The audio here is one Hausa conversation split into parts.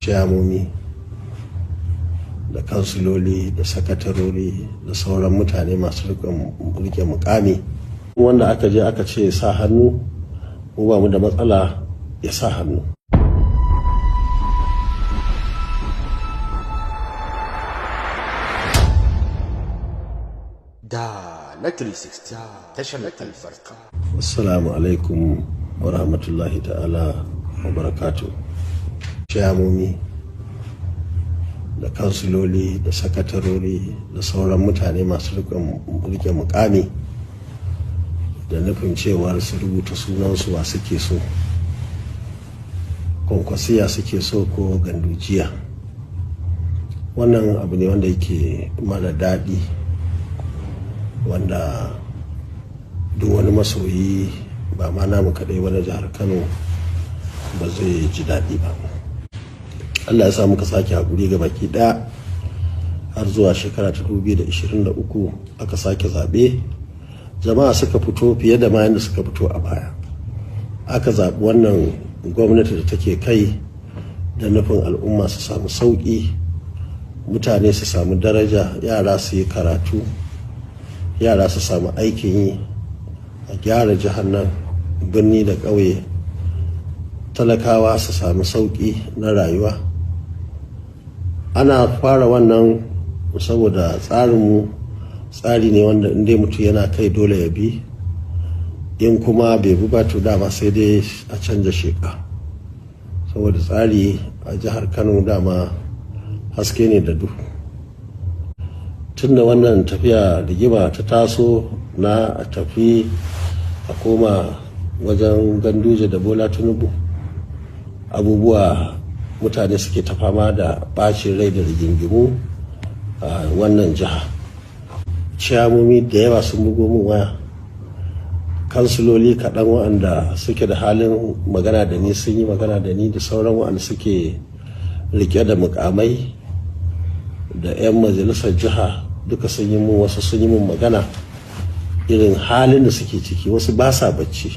ciyamomi da kansiloli da sakatarori da sauran mutane masu rike mukami wanda aka je aka ce sa hannu mu ba mu da matsala ya sa hannu. Da na 360 tashar albarka. Assalamu alaikum wa rahmatullahi ta'ala wa barakatuh. Ciyamomi da kansiloli da sakatarori da sauran mutane masu rike mukami da nufin cewar su rubuta sunansu wa suke so, kwankwasiya suke so ko gandujiya. Wannan abu ne wanda yake mara daɗi, wanda duk wani masoyi ba ma namu kaɗai wani jihar Kano ba zai ji daɗi ba. Allah ya sa muka sake haƙuri ga baki ɗaya har zuwa shekara ta 2023 aka sake zaɓe, jama'a suka fito fiye da ma yadda suka fito a baya. Aka zaɓi wannan gwamnati da take kai da nufin al'umma su samu sauƙi, mutane su samu daraja, yara su yi karatu, yara su samu aikin yi, a gyara jihar nan birni da ƙauye, talakawa su samu sauƙi na rayuwa. Ana fara wannan saboda tsarinmu tsari ne wanda inda mutum yana kai dole ya bi, in kuma bai bi ba to dama sai dai a canja sheka, saboda tsari a jihar Kano dama haske ne da duhu. Tun da wannan tafiya rigima ta taso na a tafi a koma wajen Ganduje da Bola Tinubu, abubuwa mutane suke ta fama da bacin rai da rigingimu a wannan jiha. Ciyamomi da yawa sun bugo min waya, kansiloli kaɗan waɗanda suke da halin magana da ni sun yi magana da ni, da sauran waɗanda suke rike da mukamai da 'yan majalisar jiha duka sun yi mun, wasu sun yi mun magana irin halin da suke ciki. Wasu ba sa bacci,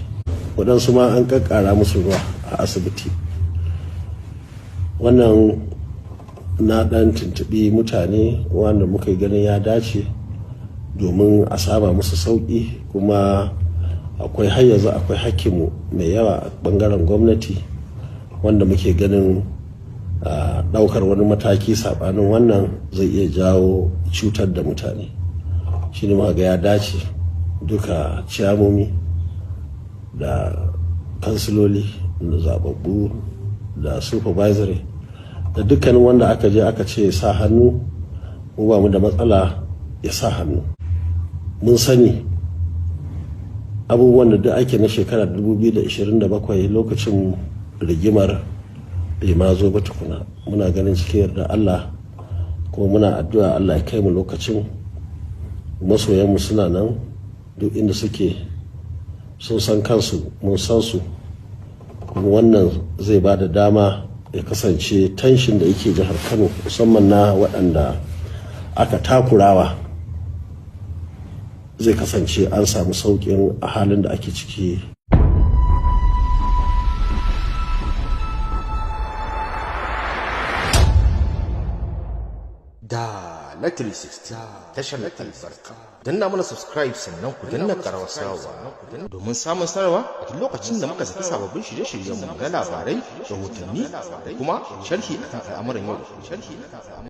waɗansu ma an ƙaƙƙara musu ruwa a asibiti. Wannan na ɗan tuntuɓi mutane wanda muka yi ganin ya dace domin a saba musu sauƙi, kuma akwai har yanzu akwai hakkinmu mai yawa a ɓangaren gwamnati wanda muke ganin ɗaukar wani mataki saɓanin wannan zai iya jawo cutar da mutane. Shi ne ga ya dace duka ciyamomi da kansiloli da zababbu da supervisory da dukkanin wanda aka je aka ce sa hannu mu ba mu da matsala ya sa hannu. Mun sani abubuwan da duk ake na shekarar 2027 lokacin rigimar bai ma zo ba tukuna. Muna ganin cikin yarda Allah, kuma muna addu'a Allah ya kai mu lokacin. Masoyanmu suna nan duk inda suke, sun san kansu, mun san su, kuma wannan zai ba da dama ya kasance tanshin da yake jihar Kano musamman na waɗanda aka takurawa zai kasance an samu sauƙin a halin da ake ciki. Da na 360 tashar albarka. Danna mana subscribe sannan ku danna karawar sawa domin samun sanarwa a duk lokacin da muka saki sababbin shirye-shiryenmu na labarai, rahotanni, kuma sharhi akan al'amuran yau da kullum.